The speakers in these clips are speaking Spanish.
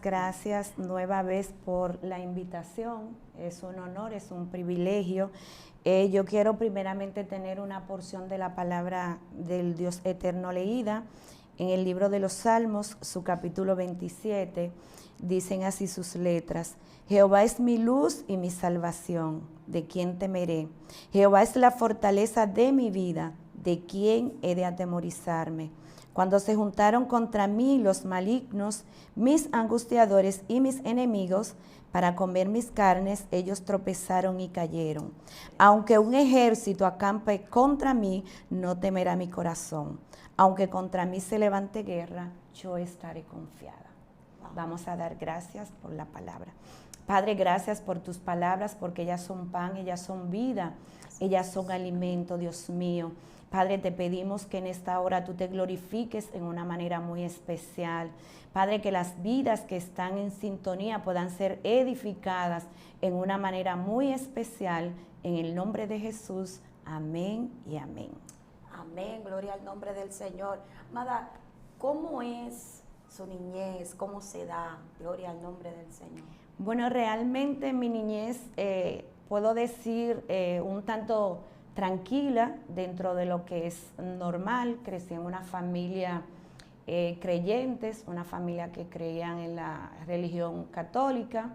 gracias nueva vez por la invitación. Es un honor, es un privilegio. Yo quiero primeramente tener una porción de la palabra del Dios eterno leída en el libro de los Salmos, su capítulo 27. Dicen así sus letras: Jehová es mi luz y mi salvación, ¿de quién temeré? Jehová es la fortaleza de mi vida, ¿de quién he de atemorizarme? Cuando se juntaron contra mí los malignos, mis angustiadores y mis enemigos, para comer mis carnes, ellos tropezaron y cayeron. Aunque un ejército acampe contra mí, no temerá mi corazón. Aunque contra mí se levante guerra, yo estaré confiada. Vamos a dar gracias por la palabra. Padre, gracias por tus palabras, porque ellas son pan, ellas son vida, ellas son alimento, Dios mío. Padre, te pedimos que en esta hora tú te glorifiques en una manera muy especial. Padre, que las vidas que están en sintonía puedan ser edificadas en una manera muy especial. En el nombre de Jesús, amén y amén. Amén, gloria al nombre del Señor. Amada, ¿cómo es su niñez? ¿Cómo se da? Gloria al nombre del Señor. Bueno, realmente mi niñez, puedo decir, un tanto tranquila dentro de lo que es normal. Crecí en una familia creyentes, una familia que creían en la religión católica.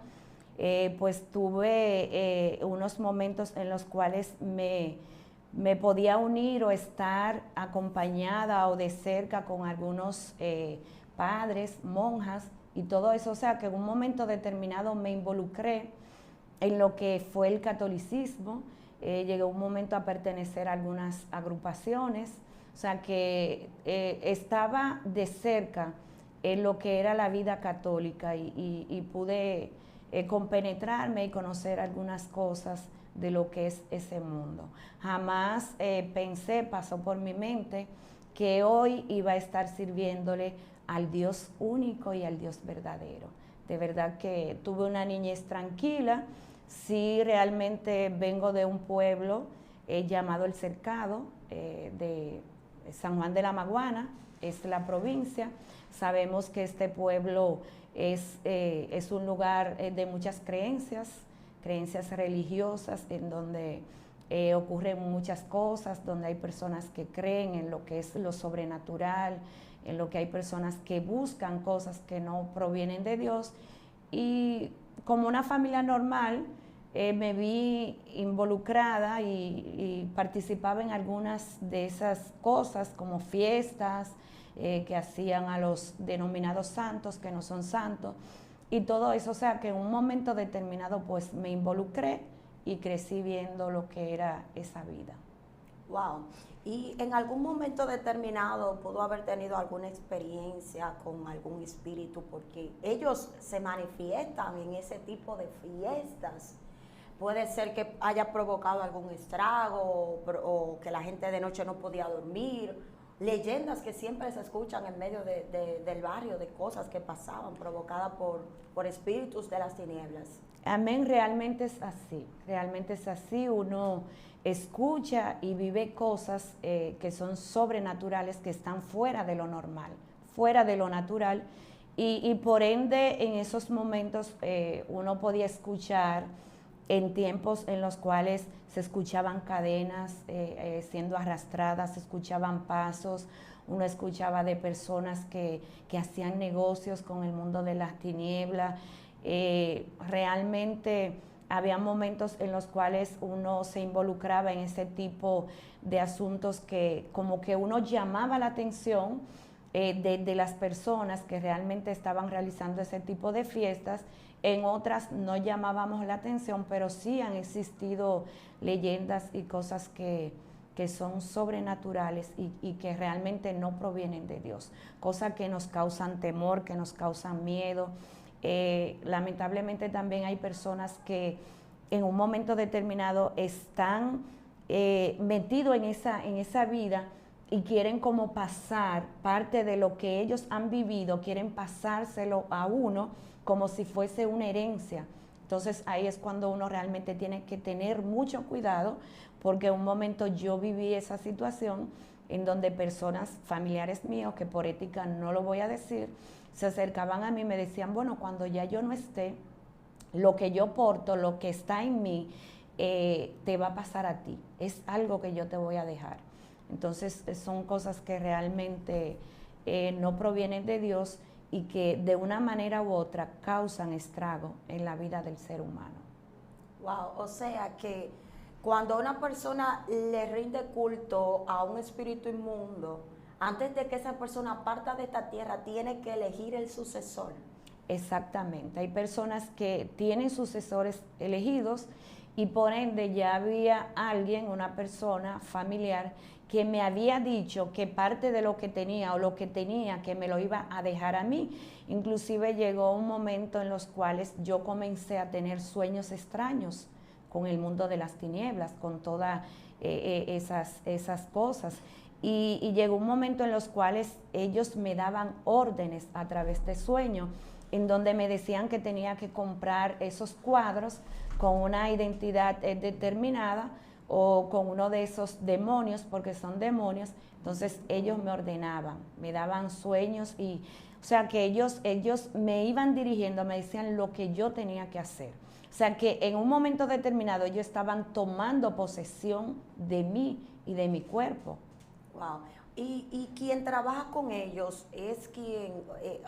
Pues tuve unos momentos en los cuales me podía unir o estar acompañada o de cerca con algunos padres, monjas y todo eso. O sea que en un momento determinado me involucré en lo que fue el catolicismo. Llegué un momento a pertenecer a algunas agrupaciones, o sea que estaba de cerca en lo que era la vida católica y pude compenetrarme y conocer algunas cosas de lo que es ese mundo. Jamás pensé, pasó por mi mente, que hoy iba a estar sirviéndole al Dios único y al Dios verdadero. De verdad que tuve una niñez tranquila. Sí, realmente vengo de un pueblo llamado El Cercado, de San Juan de la Maguana, es la provincia. Sabemos que este pueblo es un lugar de muchas creencias religiosas, en donde ocurren muchas cosas, donde hay personas que creen en lo que es lo sobrenatural, en lo que hay personas que buscan cosas que no provienen de Dios. Y como una familia normal, me vi involucrada y participaba en algunas de esas cosas, como fiestas que hacían a los denominados santos, que no son santos, y todo eso. O sea que en un momento determinado pues me involucré y crecí viendo lo que era esa vida. Wow. ¿Y en algún momento determinado pudo haber tenido alguna experiencia con algún espíritu? Porque ellos se manifiestan en ese tipo de fiestas. Puede ser que haya provocado algún estrago o que la gente de noche no podía dormir. Leyendas que siempre se escuchan en medio del barrio, de cosas que pasaban provocadas por espíritus de las tinieblas. Amén, realmente es así. Uno escucha y vive cosas que son sobrenaturales, que están fuera de lo normal, fuera de lo natural, y por ende en esos momentos uno podía escuchar en tiempos en los cuales se escuchaban cadenas siendo arrastradas, se escuchaban pasos, uno escuchaba de personas que hacían negocios con el mundo de las tinieblas. Realmente había momentos en los cuales uno se involucraba en ese tipo de asuntos que como que uno llamaba la atención de las personas que realmente estaban realizando ese tipo de fiestas. En otras no llamábamos la atención, pero sí han existido leyendas y cosas que son sobrenaturales y que realmente no provienen de Dios, cosas que nos causan temor, que nos causan miedo. Lamentablemente también hay personas que en un momento determinado están metidos en esa vida y quieren como pasar parte de lo que ellos han vivido, quieren pasárselo a uno como si fuese una herencia. Entonces ahí es cuando uno realmente tiene que tener mucho cuidado, porque en un momento yo viví esa situación en donde personas, familiares míos, que por ética no lo voy a decir, se acercaban a mí y me decían, bueno, cuando ya yo no esté, lo que yo porto, lo que está en mí, te va a pasar a ti. Es algo que yo te voy a dejar. Entonces son cosas que realmente no provienen de Dios y que de una manera u otra causan estrago en la vida del ser humano. Wow, o sea que cuando una persona le rinde culto a un espíritu inmundo, antes de que esa persona parta de esta tierra, tiene que elegir el sucesor. Exactamente, hay personas que tienen sucesores elegidos y por ende ya había alguien, una persona familiar, que me había dicho que parte de lo que tenía o lo que tenía que me lo iba a dejar a mí. Inclusive llegó un momento en los cuales yo comencé a tener sueños extraños con el mundo de las tinieblas, con todas esas cosas. Y llegó un momento en los cuales ellos me daban órdenes a través de sueños, en donde me decían que tenía que comprar esos cuadros con una identidad determinada o con uno de esos demonios, porque son demonios. Entonces ellos me ordenaban, me daban sueños y, o sea, que ellos me iban dirigiendo, me decían lo que yo tenía que hacer. O sea, que en un momento determinado ellos estaban tomando posesión de mí y de mi cuerpo. Wow. Y quien trabaja con ellos es quien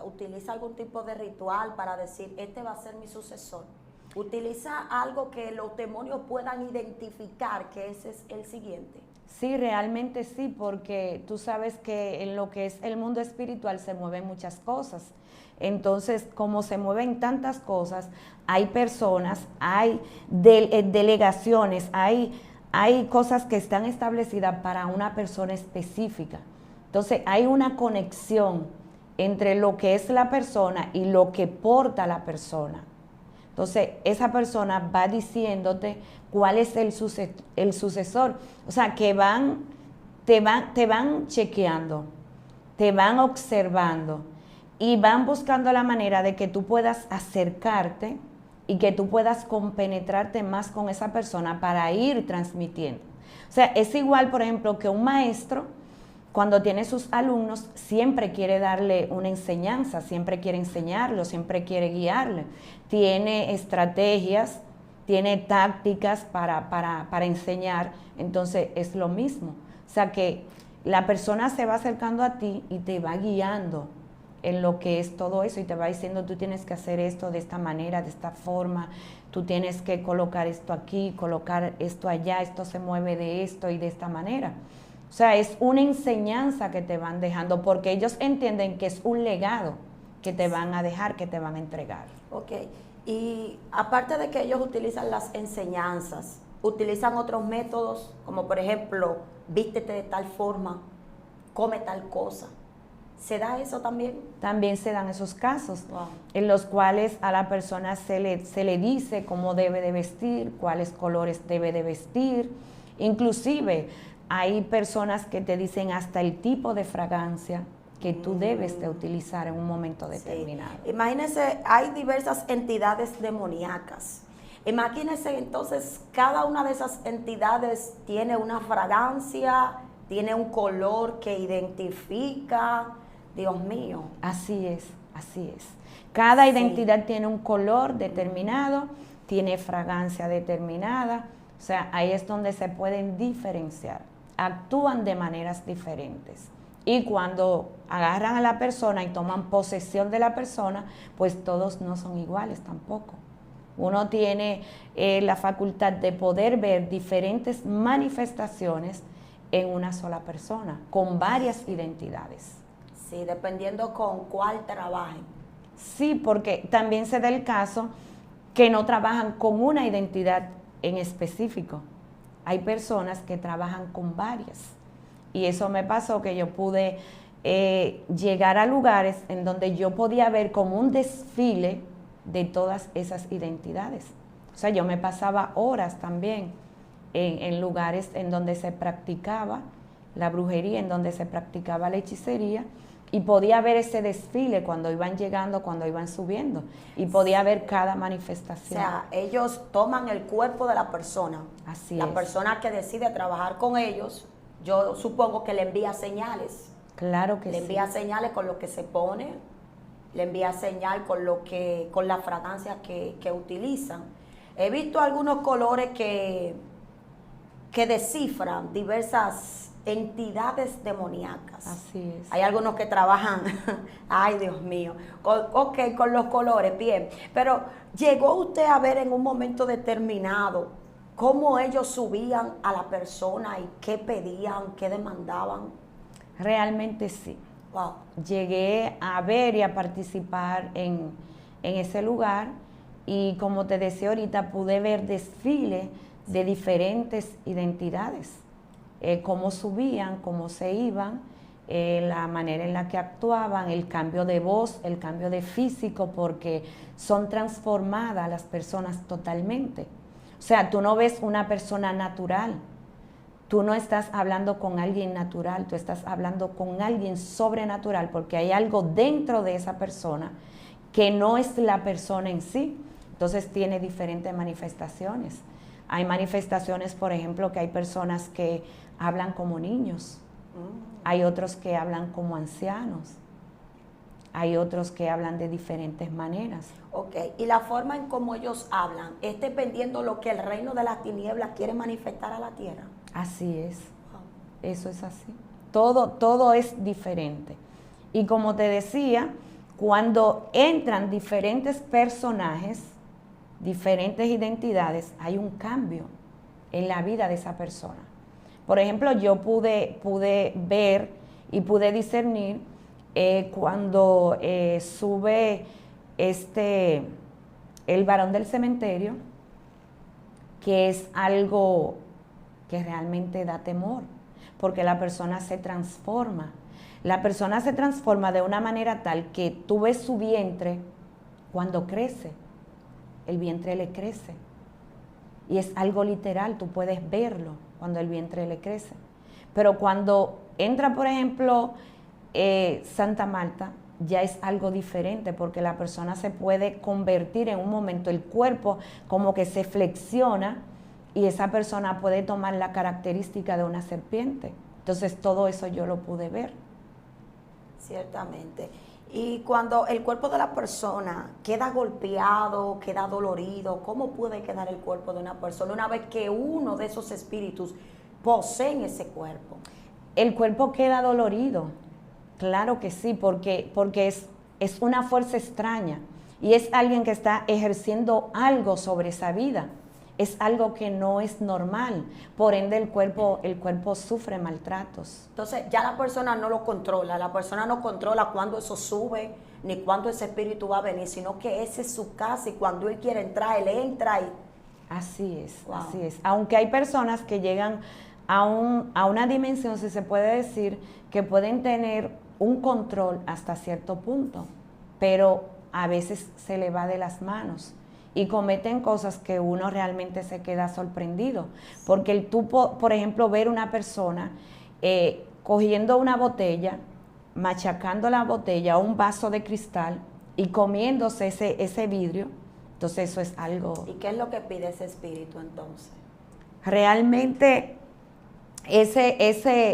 utiliza algún tipo de ritual para decir, este va a ser mi sucesor. Utiliza algo que los demonios puedan identificar que ese es el siguiente. Sí, realmente sí, porque tú sabes que en lo que es el mundo espiritual se mueven muchas cosas. Entonces, como se mueven tantas cosas, hay personas, hay delegaciones, hay cosas que están establecidas para una persona específica. Entonces, hay una conexión entre lo que es la persona y lo que porta la persona. Entonces, esa persona va diciéndote cuál es el sucesor. O sea, que te van chequeando, te van observando y van buscando la manera de que tú puedas acercarte y que tú puedas compenetrarte más con esa persona para ir transmitiendo. O sea, es igual, por ejemplo, que un maestro, cuando tiene sus alumnos, siempre quiere darle una enseñanza, siempre quiere enseñarlo, siempre quiere guiarle. Tiene estrategias, tiene tácticas para enseñar, entonces es lo mismo. O sea que la persona se va acercando a ti y te va guiando en lo que es todo eso y te va diciendo, tú tienes que hacer esto de esta manera, de esta forma, tú tienes que colocar esto aquí, colocar esto allá, esto se mueve de esto y de esta manera. O sea, es una enseñanza que te van dejando porque ellos entienden que es un legado que te van a dejar, que te van a entregar. Ok, y aparte de que ellos utilizan las enseñanzas, utilizan otros métodos, como por ejemplo, vístete de tal forma, come tal cosa. ¿Se da eso también? También se dan esos casos, Wow, en los cuales a la persona se le dice cómo debe de vestir, cuáles colores debe de vestir. Inclusive hay personas que te dicen hasta el tipo de fragancia que tú debes de utilizar en un momento determinado. Sí. Imagínense, hay diversas entidades demoníacas. Imagínense entonces, cada una de esas entidades tiene una fragancia, tiene un color que identifica. Dios mío. Así es, así es. Cada identidad tiene un color determinado, tiene fragancia determinada, o sea, ahí es donde se pueden diferenciar. Actúan de maneras diferentes. Y cuando agarran a la persona y toman posesión de la persona, pues todos no son iguales tampoco. Uno tiene la facultad de poder ver diferentes manifestaciones en una sola persona, con varias identidades. Sí, dependiendo con cuál trabajen. Sí, porque también se da el caso que no trabajan con una identidad en específico. Hay personas que trabajan con varias. Y eso me pasó que yo pude llegar a lugares en donde yo podía ver como un desfile de todas esas identidades. O sea, yo me pasaba horas también en lugares en donde se practicaba la brujería, en donde se practicaba la hechicería, y podía ver ese desfile cuando iban llegando, cuando iban subiendo, y podía ver cada manifestación. O sea, ellos toman el cuerpo de la persona. Así la es. persona que decide trabajar con ellos, yo supongo que le envía señales. Claro que sí. Le envía señales con lo que se pone. le envía señal con la fragancia que utilizan. He visto algunos colores que descifran diversas entidades demoníacas. Así es. Hay algunos que trabajan, ay Dios mío, con los colores, bien. Pero ¿llegó usted a ver en un momento determinado cómo ellos subían a la persona y qué pedían, qué demandaban? Realmente sí. Wow. Llegué a ver y a participar en ese lugar y como te decía ahorita, pude ver desfiles de diferentes identidades, cómo subían, cómo se iban, la manera en la que actuaban, el cambio de voz, el cambio de físico, porque son transformadas las personas totalmente. O sea, tú no ves una persona natural, tú no estás hablando con alguien natural, tú estás hablando con alguien sobrenatural, porque hay algo dentro de esa persona que no es la persona en sí. Entonces tiene diferentes manifestaciones. Hay manifestaciones, por ejemplo, que hay personas que hablan como niños, hay otros que hablan como ancianos, hay otros que hablan de diferentes maneras. Ok, y la forma en cómo ellos hablan es dependiendo lo que el reino de las tinieblas quiere manifestar a la tierra. Así es, eso es así. Todo es diferente. Y como te decía, cuando entran diferentes personajes, diferentes identidades, hay un cambio en la vida de esa persona. Por ejemplo, yo pude ver y pude discernir cuando sube el varón del cementerio, que es algo que realmente da temor, porque la persona se transforma. La persona se transforma de una manera tal que tú ves su vientre cuando crece. El vientre le crece. Y es algo literal, tú puedes verlo cuando el vientre le crece. Pero cuando entra, por ejemplo, Santa Marta, ya es algo diferente porque la persona se puede convertir en un momento, el cuerpo como que se flexiona y esa persona puede tomar la característica de una serpiente. Entonces todo eso yo lo pude ver. Ciertamente. Y cuando el cuerpo de la persona queda golpeado, queda dolorido, ¿cómo puede quedar el cuerpo de una persona una vez que uno de esos espíritus poseen ese cuerpo? El cuerpo queda dolorido, claro que sí, porque es una fuerza extraña y es alguien que está ejerciendo algo sobre esa vida. Es algo que no es normal, por ende el cuerpo sufre maltratos. Entonces ya la persona no lo controla, la persona no controla cuándo eso sube, ni cuándo ese espíritu va a venir, sino que esa es su casa y cuando él quiere entrar, él entra y... Así es, wow. Así es. Aunque hay personas que llegan a una dimensión, si se puede decir, que pueden tener un control hasta cierto punto, pero a veces se le va de las manos. Y cometen cosas que uno realmente se queda sorprendido. Porque el tú, por ejemplo, ver una persona cogiendo una botella, machacando la botella, un vaso de cristal y comiéndose ese vidrio, entonces eso es algo... ¿Y qué es lo que pide ese espíritu entonces? Realmente ese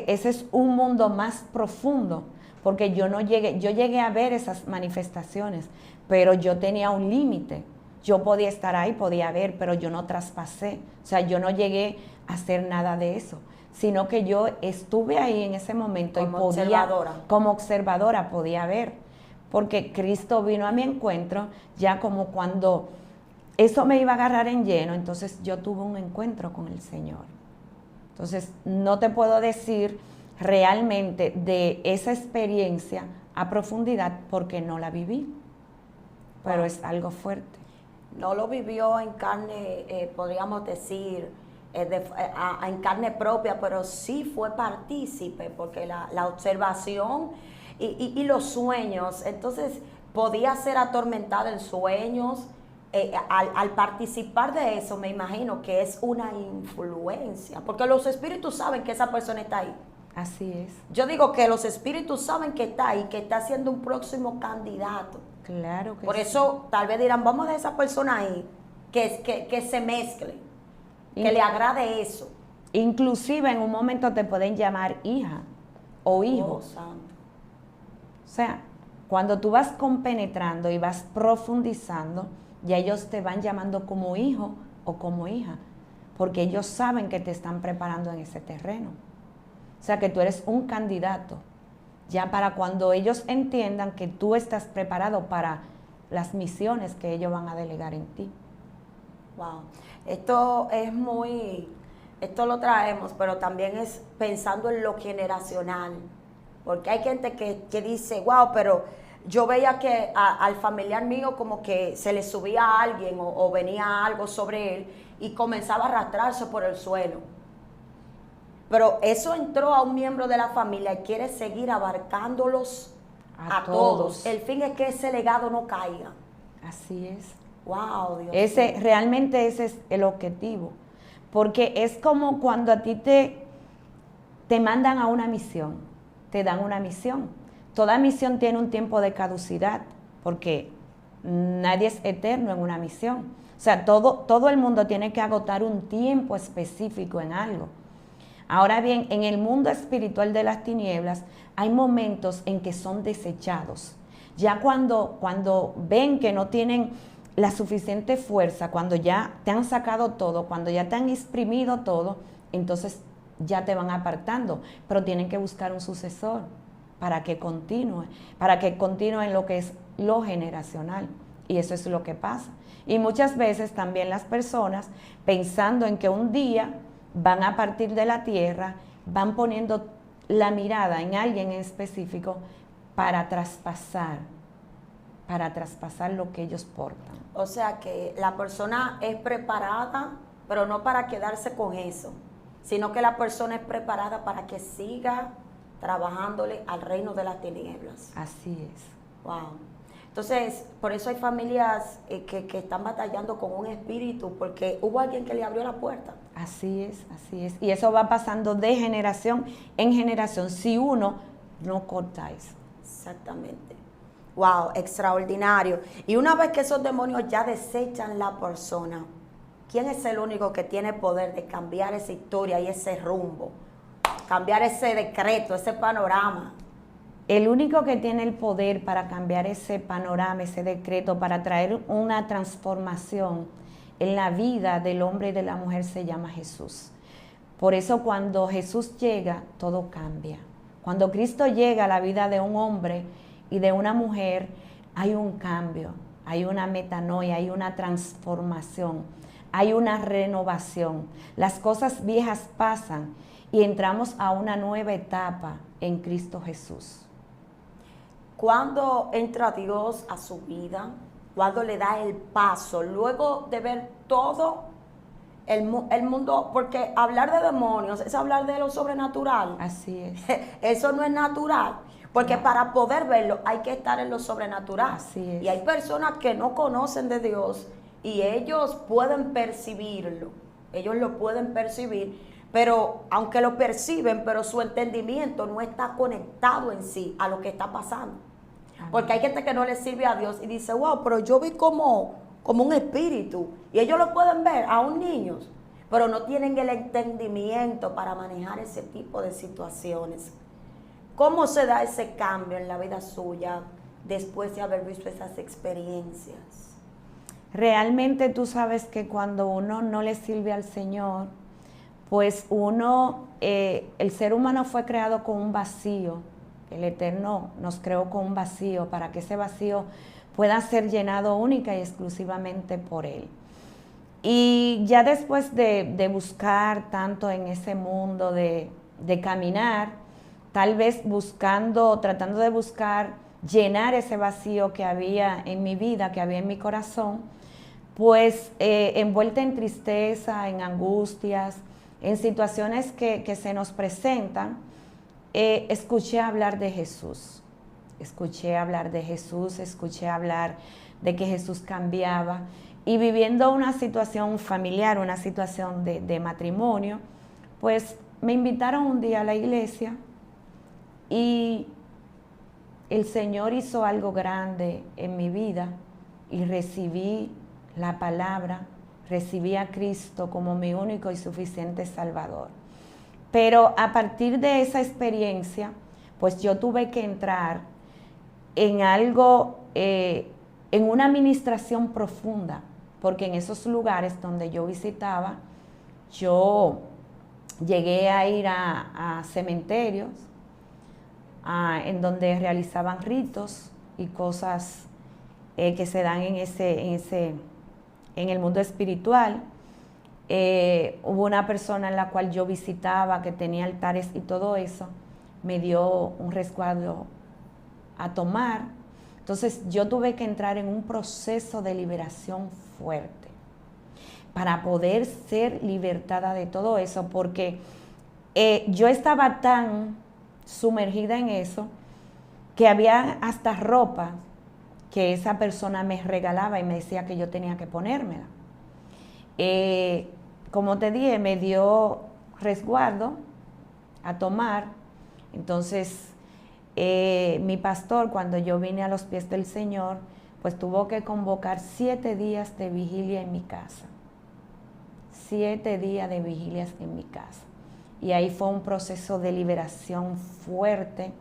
es un mundo más profundo, porque yo llegué a ver esas manifestaciones, pero yo tenía un límite. Yo podía estar ahí, podía ver, pero yo no traspasé. O sea, yo no llegué a hacer nada de eso, sino que yo estuve ahí en ese momento como y podía, observadora. Como observadora, podía ver. Porque Cristo vino a mi encuentro ya como cuando eso me iba a agarrar en lleno, entonces yo tuve un encuentro con el Señor. Entonces, no te puedo decir realmente de esa experiencia a profundidad porque no la viví, pero es algo fuerte. No lo vivió en carne, podríamos decir, en carne propia, pero sí fue partícipe, porque la observación y los sueños, entonces podía ser atormentada en sueños. Al participar de eso, me imagino que es una influencia, porque los espíritus saben que esa persona está ahí. Así es. Yo digo que los espíritus saben que está ahí, que está siendo un próximo candidato. Claro que Por sí. eso tal vez dirán, vamos a esa persona ahí, que se mezcle, que le agrade eso. Inclusive en un momento te pueden llamar hija o hijo. Oh, santo. O sea, cuando tú vas compenetrando y vas profundizando, ya ellos te van llamando como hijo o como hija, porque ellos saben que te están preparando en ese terreno. O sea que tú eres un candidato, ya para cuando ellos entiendan que tú estás preparado para las misiones que ellos van a delegar en ti. Wow, esto lo traemos, pero también es pensando en lo generacional, porque hay gente que dice, wow, pero yo veía que al familiar mío como que se le subía a alguien o venía algo sobre él y comenzaba a arrastrarse por el suelo. Pero eso entró a un miembro de la familia y quiere seguir abarcándolos a todos. El fin es que ese legado no caiga. Así es. Wow, Dios mío. Realmente ese es el objetivo. Porque es como cuando a ti te mandan a una misión, te dan una misión. Toda misión tiene un tiempo de caducidad, porque nadie es eterno en una misión. O sea, todo el mundo tiene que agotar un tiempo específico en algo. Ahora bien, en el mundo espiritual de las tinieblas hay momentos en que son desechados. Ya cuando ven que no tienen la suficiente fuerza, cuando ya te han sacado todo, cuando ya te han exprimido todo, entonces ya te van apartando, pero tienen que buscar un sucesor para que continúe en lo que es lo generacional. Y eso es lo que pasa. Y muchas veces también las personas, pensando en que un día van a partir de la tierra, van poniendo la mirada en alguien en específico para traspasar lo que ellos portan. O sea que la persona es preparada, pero no para quedarse con eso, sino que la persona es preparada para que siga trabajándole al reino de las tinieblas. Así es. Wow. Entonces, por eso hay familias que están batallando con un espíritu, porque hubo alguien que le abrió la puerta. Así es, así es. Y eso va pasando de generación en generación si uno no corta eso. Exactamente. Wow, extraordinario. Y una vez que esos demonios ya desechan la persona, ¿quién es el único que tiene poder de cambiar esa historia y ese rumbo? Cambiar ese decreto, ese panorama. El único que tiene el poder para cambiar ese panorama, ese decreto, para traer una transformación en la vida del hombre y de la mujer se llama Jesús. Por eso cuando Jesús llega, todo cambia. Cuando Cristo llega a la vida de un hombre y de una mujer, hay un cambio, hay una metanoia, hay una transformación, hay una renovación. Las cosas viejas pasan y entramos a una nueva etapa en Cristo Jesús. ¿Cuándo entra Dios a su vida? ¿Cuándo le da el paso? Luego de ver todo el mundo, porque hablar de demonios es hablar de lo sobrenatural. Así es. Eso no es natural, porque para poder verlo hay que estar en lo sobrenatural. Así es. Y hay personas que no conocen de Dios y ellos pueden percibirlo, ellos lo pueden percibir, pero aunque lo perciben, pero su entendimiento no está conectado en sí a lo que está pasando. Porque hay gente que no le sirve a Dios y dice, wow, pero yo vi como un espíritu. Y ellos lo pueden ver, aún niños, pero no tienen el entendimiento para manejar ese tipo de situaciones. ¿Cómo se da ese cambio en la vida suya después de haber visto esas experiencias? Realmente tú sabes que cuando uno no le sirve al Señor, pues el ser humano fue creado con un vacío. El Eterno nos creó con un vacío para que ese vacío pueda ser llenado única y exclusivamente por Él. Y ya después de buscar tanto en ese mundo, de caminar, tal vez tratando de buscar llenar ese vacío que había en mi vida, que había en mi corazón, pues envuelta en tristeza, en angustias, en situaciones que se nos presentan, escuché hablar de Jesús. Escuché hablar de Jesús, escuché hablar de que Jesús cambiaba. Y viviendo una situación familiar, una situación de matrimonio, pues me invitaron un día a la iglesia y el Señor hizo algo grande en mi vida y recibí la palabra, recibí a Cristo como mi único y suficiente Salvador. Pero a partir de esa experiencia, pues yo tuve que entrar en algo, en una administración profunda, porque en esos lugares donde yo visitaba, yo llegué a ir a cementerios, en donde realizaban ritos y cosas que se dan en el mundo espiritual. Hubo una persona en la cual yo visitaba que tenía altares y todo eso, me dio un resguardo a tomar. Entonces yo tuve que entrar en un proceso de liberación fuerte para poder ser libertada de todo eso, porque yo estaba tan sumergida en eso que había hasta ropa que esa persona me regalaba y me decía que yo tenía que ponérmela. Como te dije, me dio resguardo a tomar. Entonces mi pastor, cuando yo vine a los pies del Señor, pues tuvo que convocar 7 días de vigilia en mi casa. 7 días de vigilias en mi casa. Y ahí fue un proceso de liberación fuerte,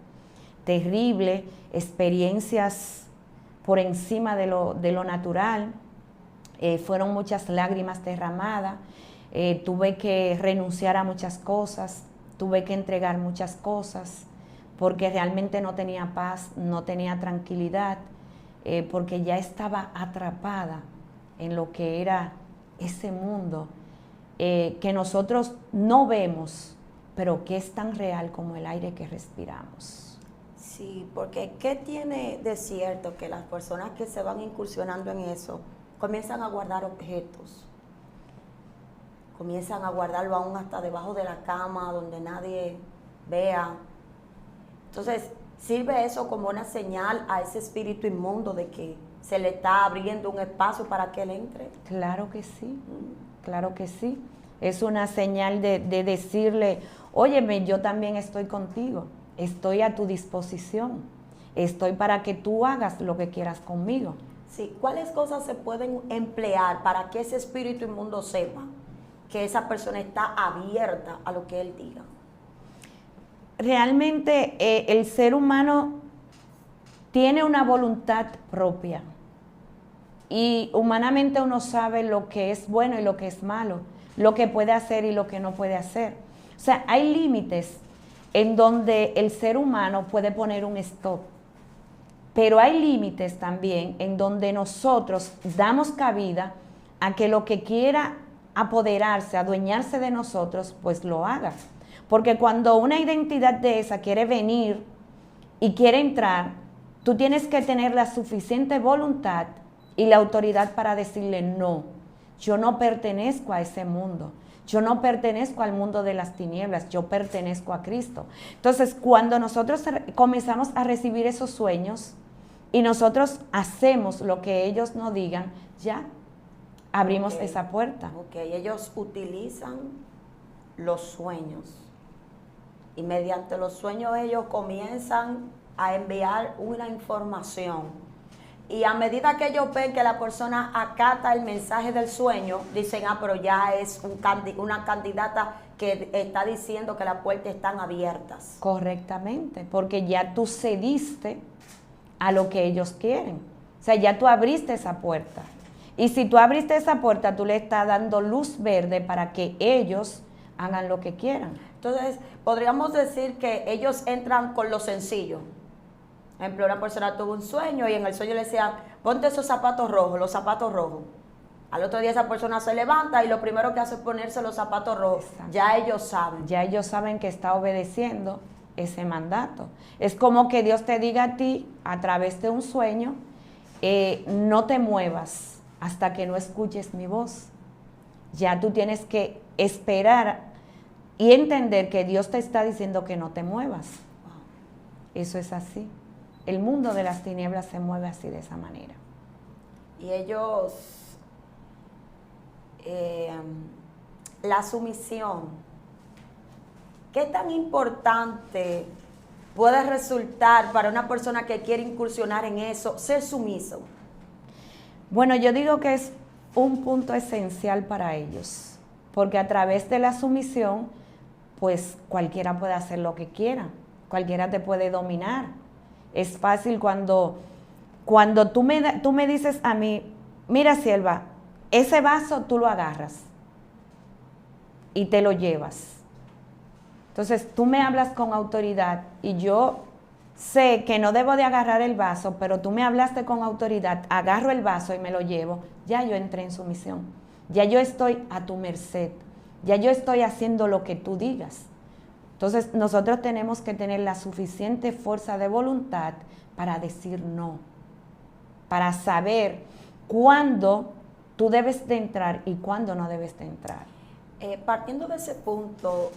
terrible, experiencias por encima de lo natural. Fueron muchas lágrimas derramadas. Tuve que renunciar a muchas cosas, tuve que entregar muchas cosas, porque realmente no tenía paz, no tenía tranquilidad, porque ya estaba atrapada en lo que era ese mundo que nosotros no vemos, pero que es tan real como el aire que respiramos. Sí, porque ¿qué tiene de cierto que las personas que se van incursionando en eso comienzan a guardar objetos? Comienzan a guardarlo aún hasta debajo de la cama, donde nadie vea. Entonces, ¿sirve eso como una señal a ese espíritu inmundo de que se le está abriendo un espacio para que él entre? Claro que sí, claro que sí. Es una señal de decirle, óyeme, yo también estoy contigo, estoy a tu disposición, estoy para que tú hagas lo que quieras conmigo. Sí, ¿cuáles cosas se pueden emplear para que ese espíritu inmundo sepa que esa persona está abierta a lo que él diga? Realmente el ser humano tiene una voluntad propia y humanamente uno sabe lo que es bueno y lo que es malo, lo que puede hacer y lo que no puede hacer. O sea, hay límites en donde el ser humano puede poner un stop, pero hay límites también en donde nosotros damos cabida a que lo que quiera apoderarse, adueñarse de nosotros, pues lo haga. Porque cuando una identidad de esa quiere venir y quiere entrar, tú tienes que tener la suficiente voluntad y la autoridad para decirle no, yo no pertenezco a ese mundo, yo no pertenezco al mundo de las tinieblas, yo pertenezco a Cristo. Entonces, cuando nosotros comenzamos a recibir esos sueños y nosotros hacemos lo que ellos nos digan, ya abrimos esa puerta. Ok, ellos utilizan los sueños y mediante los sueños ellos comienzan a enviar una información. Y a medida que ellos ven que la persona acata el mensaje del sueño, dicen, pero ya es una candidata que está diciendo que las puertas están abiertas. Correctamente, porque ya tú cediste a lo que ellos quieren. O sea, ya tú abriste esa puerta. Y si tú abriste esa puerta, tú le estás dando luz verde para que ellos hagan lo que quieran. Entonces, podríamos decir que ellos entran con lo sencillo. Por ejemplo, una persona tuvo un sueño y en el sueño le decían, ponte esos zapatos rojos, los zapatos rojos. Al otro día esa persona se levanta y lo primero que hace es ponerse los zapatos rojos. Exacto. Ya ellos saben. Ya ellos saben que está obedeciendo ese mandato. Es como que Dios te diga a ti, a través de un sueño, no te muevas hasta que no escuches mi voz. Ya tú tienes que esperar y entender que Dios te está diciendo que no te muevas. Eso es así. El mundo de las tinieblas se mueve así, de esa manera. Y ellos, la sumisión, ¿qué tan importante puede resultar para una persona que quiere incursionar en eso, ser sumiso? Bueno, yo digo que es un punto esencial para ellos, porque a través de la sumisión, pues cualquiera puede hacer lo que quiera, cualquiera te puede dominar. Es fácil cuando tú me dices a mí, mira, sierva, ese vaso tú lo agarras y te lo llevas. Entonces tú me hablas con autoridad y yo sé que no debo de agarrar el vaso, pero tú me hablaste con autoridad, agarro el vaso y me lo llevo, ya yo entré en sumisión, ya yo estoy a tu merced, ya yo estoy haciendo lo que tú digas. Entonces nosotros tenemos que tener la suficiente fuerza de voluntad para decir no, para saber cuándo tú debes de entrar y cuándo no debes de entrar. Partiendo de ese punto,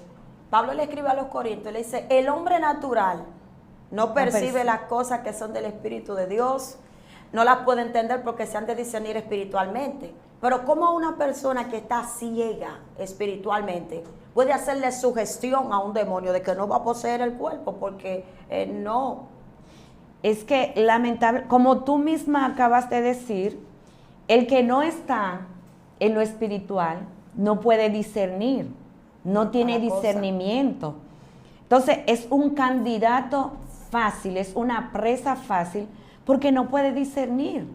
Pablo le escribe a los Corintios, le dice, el hombre natural no percibe las cosas que son del Espíritu de Dios, no las puede entender porque se han de discernir espiritualmente. Pero ¿cómo una persona que está ciega espiritualmente puede hacerle sugestión a un demonio de que no va a poseer el cuerpo? Porque no. Es que lamentable, como tú misma acabas de decir, el que no está en lo espiritual no puede discernir, no tiene discernimiento. Entonces es un candidato fácil, es una presa fácil porque no puede discernir.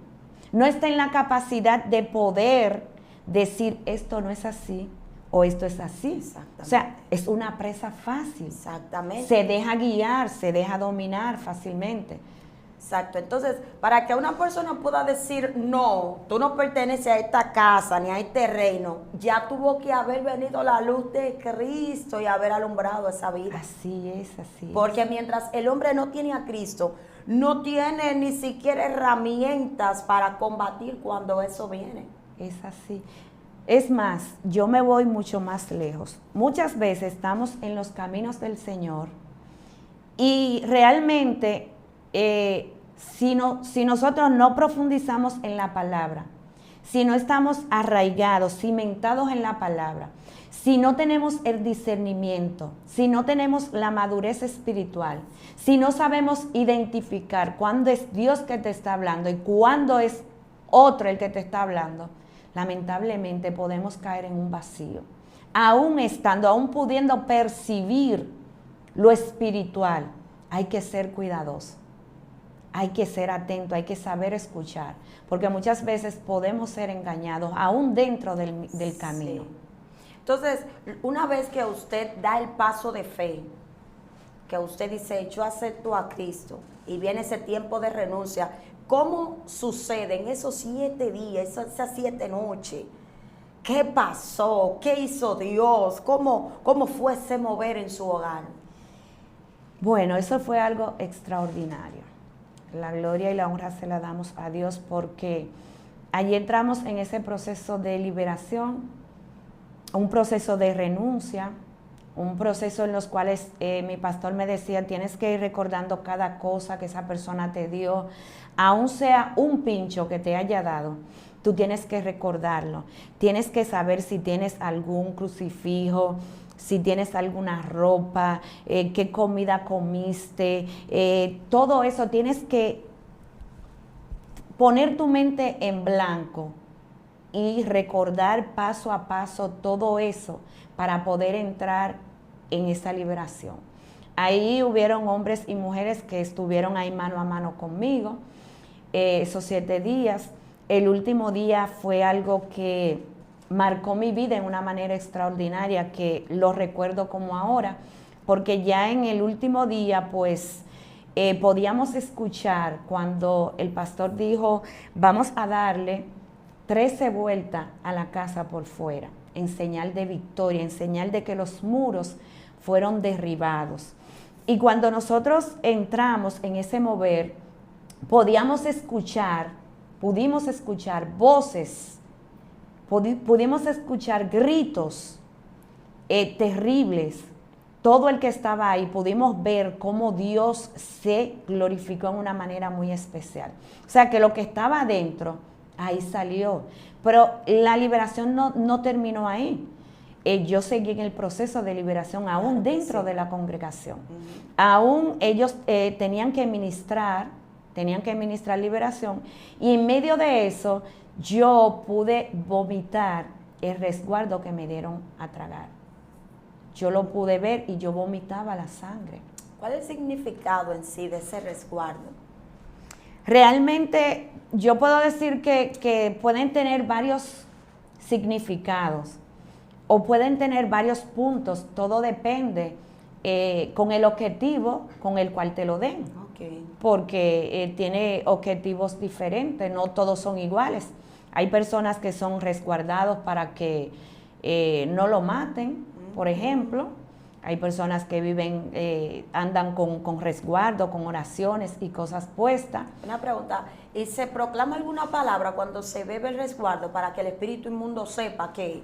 No está en la capacidad de poder decir esto no es así o esto es así. O sea, es una presa fácil. Exactamente. Se deja guiar, se deja dominar fácilmente. Exacto. Entonces, para que una persona pueda decir, no, tú no perteneces a esta casa ni a este reino, ya tuvo que haber venido la luz de Cristo y haber alumbrado esa vida. Así es, así es. Porque mientras el hombre no tiene a Cristo, no tiene ni siquiera herramientas para combatir cuando eso viene. Es así. Es más, yo me voy mucho más lejos. Muchas veces estamos en los caminos del Señor y realmente si nosotros no profundizamos en la palabra, si no estamos arraigados, cimentados en la palabra, si no tenemos el discernimiento, si no tenemos la madurez espiritual, si no sabemos identificar cuándo es Dios que te está hablando y cuándo es otro el que te está hablando, lamentablemente podemos caer en un vacío. Aún pudiendo percibir lo espiritual, hay que ser cuidadoso. Hay que ser atento, hay que saber escuchar, porque muchas veces podemos ser engañados aún dentro del camino. Sí. Entonces, una vez que usted da el paso de fe, que usted dice, yo acepto a Cristo, y viene ese tiempo de renuncia, ¿cómo sucede en esos 7 días, esas 7 noches? ¿Qué pasó? ¿Qué hizo Dios? ¿Cómo fue ese mover en su hogar? Bueno, eso fue algo extraordinario. La gloria y la honra se la damos a Dios porque allí entramos en ese proceso de liberación, un proceso de renuncia, un proceso en los cuales mi pastor me decía, tienes que ir recordando cada cosa que esa persona te dio, aun sea un pincho que te haya dado, tú tienes que recordarlo, tienes que saber si tienes algún crucifijo, si tienes alguna ropa, qué comida comiste, todo eso tienes que poner tu mente en blanco y recordar paso a paso todo eso para poder entrar en esa liberación. Ahí hubieron hombres y mujeres que estuvieron ahí mano a mano conmigo, esos 7 días. El último día fue algo que marcó mi vida en una manera extraordinaria, que lo recuerdo como ahora, porque ya en el último día, pues, podíamos escuchar cuando el pastor dijo, vamos a darle 13 vueltas a la casa por fuera, en señal de victoria, en señal de que los muros fueron derribados. Y cuando nosotros entramos en ese mover, pudimos escuchar voces, pudimos escuchar gritos terribles. Todo el que estaba ahí pudimos ver cómo Dios se glorificó en una manera muy especial. O sea que lo que estaba adentro, ahí salió. Pero la liberación no terminó ahí. Yo seguí en el proceso de liberación aún dentro de la congregación. Aún ellos tenían que ministrar liberación, y en medio de eso yo pude vomitar el resguardo que me dieron a tragar. Yo lo pude ver y yo vomitaba la sangre. ¿Cuál es el significado en sí de ese resguardo? Realmente yo puedo decir que pueden tener varios significados o pueden tener varios puntos, todo depende con el objetivo con el cual te lo den, porque tiene objetivos diferentes, no todos son iguales. Hay personas que son resguardados para que no lo maten, por ejemplo. Hay personas que viven, andan con resguardo, con oraciones y cosas puestas. Una pregunta, ¿y se proclama alguna palabra cuando se bebe el resguardo para que el espíritu inmundo sepa que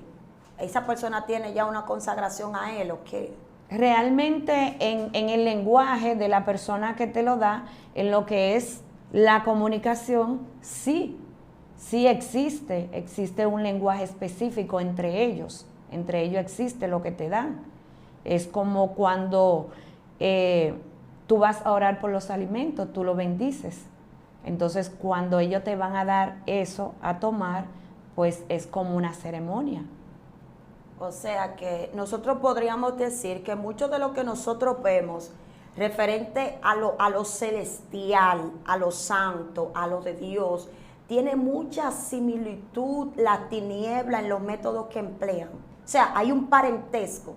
esa persona tiene ya una consagración a él o qué? Realmente en el lenguaje de la persona que te lo da, en lo que es la comunicación, sí existe un lenguaje específico entre ellos existe lo que te dan. Es como cuando tú vas a orar por los alimentos, tú lo bendices. Entonces, cuando ellos te van a dar eso a tomar, pues es como una ceremonia. O sea que nosotros podríamos decir que mucho de lo que nosotros vemos referente a lo celestial, a lo santo, a lo de Dios, tiene mucha similitud la tiniebla en los métodos que emplean. O sea, hay un parentesco.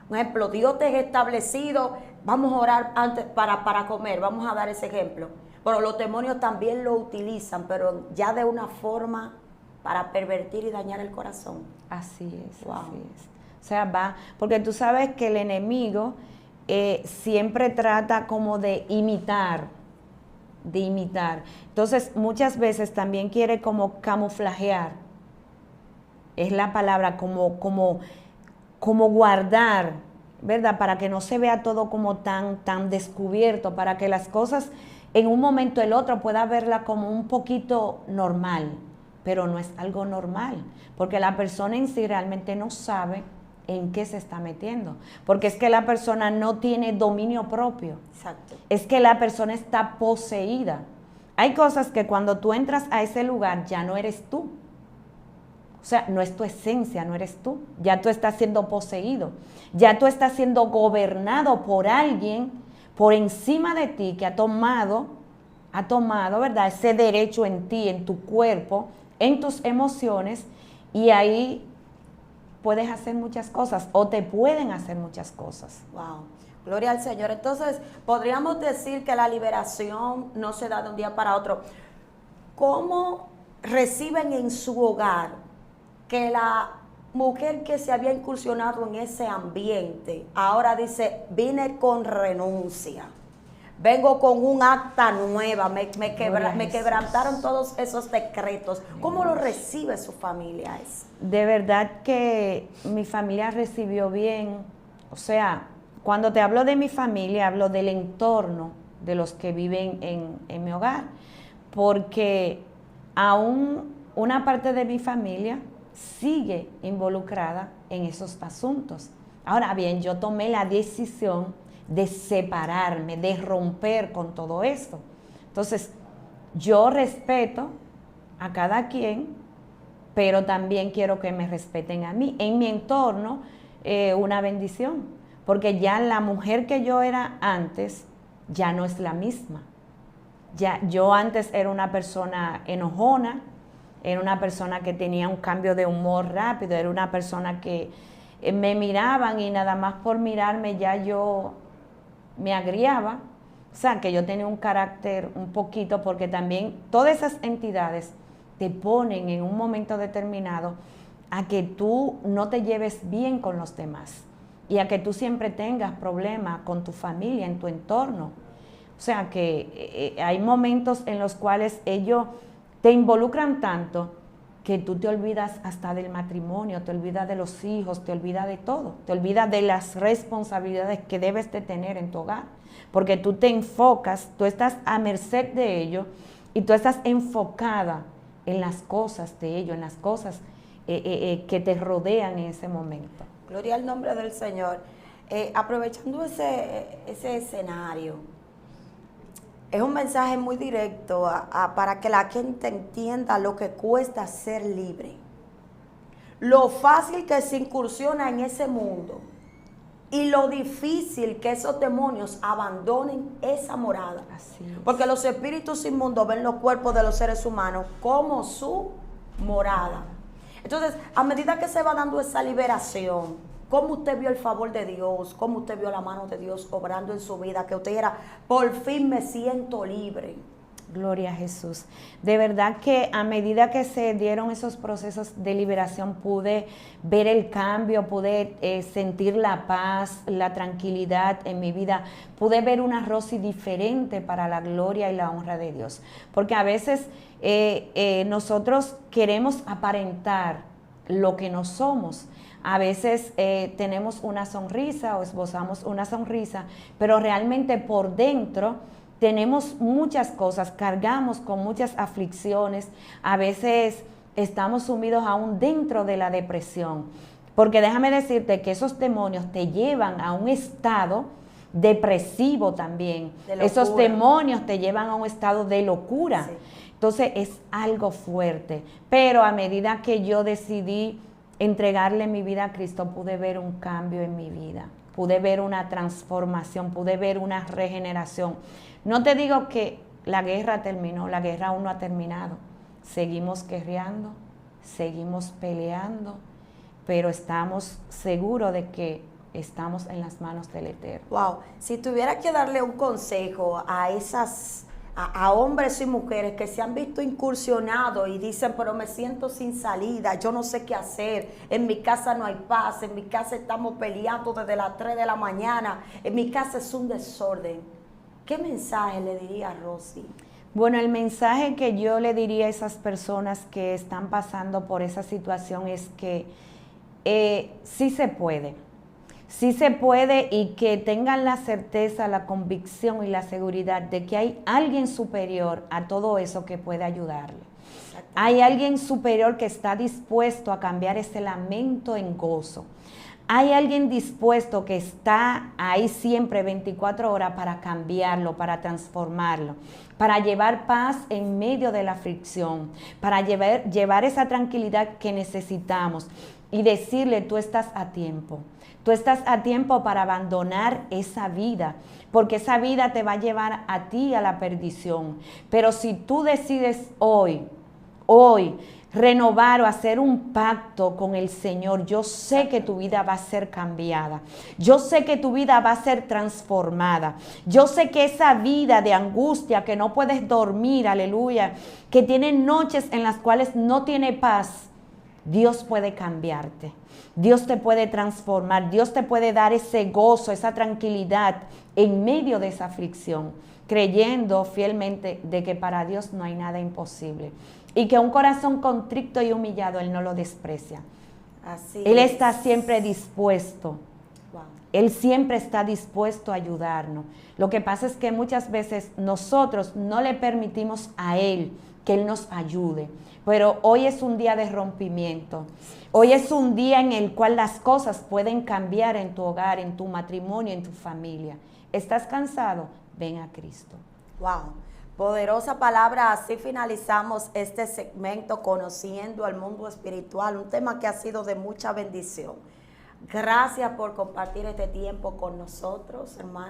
Por ejemplo, Dios te ha establecido, vamos a orar antes para comer, vamos a dar ese ejemplo. Pero los demonios también lo utilizan, pero ya de una forma para pervertir y dañar el corazón. Así es, wow. Así es. O sea, va, porque tú sabes que el enemigo siempre trata como de imitar. Entonces, muchas veces también quiere como camuflajear. Es la palabra, como guardar, ¿verdad? Para que no se vea todo como tan descubierto, para que las cosas en un momento el otro pueda verla como un poquito normal, pero no es algo normal, porque la persona en sí realmente no sabe en qué se está metiendo, porque es que la persona no tiene dominio propio. Exacto. Es que la persona está poseída. Hay cosas que cuando tú entras a ese lugar ya no eres tú. O sea, no es tu esencia, no eres tú. Ya tú estás siendo poseído. Ya tú estás siendo gobernado por alguien por encima de ti que ha tomado, ¿verdad? Ese derecho en ti, en tu cuerpo, en tus emociones, y ahí puedes hacer muchas cosas o te pueden hacer muchas cosas. Wow. Gloria al Señor. Entonces, podríamos decir que la liberación no se da de un día para otro. ¿Cómo reciben en su hogar que la mujer que se había incursionado en ese ambiente ahora dice, vine con renuncia, vengo con un acta nueva, me quebrantaron todos esos decretos? ¿Cómo lo recibe su familia eso? De verdad que mi familia recibió bien. O sea, cuando te hablo de mi familia, hablo del entorno de los que viven en mi hogar, porque aún una parte de mi familia sigue involucrada en esos asuntos. Ahora bien, yo tomé la decisión de separarme, de romper con todo esto. Entonces, yo respeto a cada quien, pero también quiero que me respeten a mí. En mi entorno, una bendición, porque ya la mujer que yo era antes ya no es la misma. Ya, yo antes era una persona enojona, era una persona que tenía un cambio de humor rápido, era una persona que me miraban y nada más por mirarme ya yo me agriaba. O sea, que yo tenía un carácter un poquito, porque también todas esas entidades te ponen en un momento determinado a que tú no te lleves bien con los demás y a que tú siempre tengas problemas con tu familia, en tu entorno. O sea, que hay momentos en los cuales ellos te involucran tanto que tú te olvidas hasta del matrimonio, te olvidas de los hijos, te olvidas de todo, te olvidas de las responsabilidades que debes de tener en tu hogar, porque tú te enfocas, tú estás a merced de ellos y tú estás enfocada en las cosas de ellos, en las cosas que te rodean en ese momento. Gloria al nombre del Señor. Aprovechando ese escenario, es un mensaje muy directo para que la gente entienda lo que cuesta ser libre. Lo fácil que se incursiona en ese mundo y lo difícil que esos demonios abandonen esa morada. Así es. Porque los espíritus inmundos ven los cuerpos de los seres humanos como su morada. Entonces, a medida que se va dando esa liberación, ¿cómo usted vio el favor de Dios? ¿Cómo usted vio la mano de Dios obrando en su vida? Que usted era, por fin me siento libre. Gloria a Jesús. De verdad que a medida que se dieron esos procesos de liberación, pude ver el cambio, pude sentir la paz, la tranquilidad en mi vida. Pude ver una Rosy diferente para la gloria y la honra de Dios. Porque a veces nosotros queremos aparentar lo que no somos. A veces tenemos una sonrisa o esbozamos una sonrisa, pero realmente por dentro tenemos muchas cosas, cargamos con muchas aflicciones, a veces estamos sumidos aún dentro de la depresión, porque déjame decirte que esos demonios te llevan a un estado depresivo también, esos demonios te llevan a un estado de locura, sí. Entonces es algo fuerte, pero a medida que yo decidí entregarle mi vida a Cristo, pude ver un cambio en mi vida, pude ver una transformación, pude ver una regeneración. No te digo que la guerra terminó, la guerra aún no ha terminado. Seguimos guerreando, seguimos peleando, pero estamos seguros de que estamos en las manos del Eterno. Wow, si tuviera que darle un consejo a a hombres y mujeres que se han visto incursionados y dicen, pero me siento sin salida, yo no sé qué hacer, en mi casa no hay paz, en mi casa estamos peleando desde las 3 de la mañana, en mi casa es un desorden. ¿Qué mensaje le diría a Rosy? Bueno, el mensaje que yo le diría a esas personas que están pasando por esa situación es que sí se puede y que tengan la certeza, la convicción y la seguridad de que hay alguien superior a todo eso que puede ayudarle. Hay alguien superior que está dispuesto a cambiar ese lamento en gozo. Hay alguien dispuesto que está ahí siempre 24 horas para cambiarlo, para transformarlo, para llevar paz en medio de la aflicción, para llevar esa tranquilidad que necesitamos y decirle, tú estás a tiempo. Tú estás a tiempo para abandonar esa vida, porque esa vida te va a llevar a ti a la perdición. Pero si tú decides hoy, renovar o hacer un pacto con el Señor, yo sé que tu vida va a ser cambiada. Yo sé que tu vida va a ser transformada. Yo sé que esa vida de angustia que no puedes dormir, aleluya, que tiene noches en las cuales no tiene paz, Dios puede cambiarte. Dios te puede transformar. Dios te puede dar ese gozo, esa tranquilidad en medio de esa aflicción, creyendo fielmente de que para Dios no hay nada imposible. Y que un corazón contrito y humillado, Él no lo desprecia. Así Él es. está siempre dispuesto. Wow. Él siempre está dispuesto a ayudarnos. Lo que pasa es que muchas veces nosotros no le permitimos a Él que Él nos ayude. Pero hoy es un día de rompimiento. Hoy es un día en el cual las cosas pueden cambiar en tu hogar, en tu matrimonio, en tu familia. ¿Estás cansado? Ven a Cristo. Wow. Poderosa palabra, así finalizamos este segmento conociendo al mundo espiritual, un tema que ha sido de mucha bendición. Gracias por compartir este tiempo con nosotros, hermanos.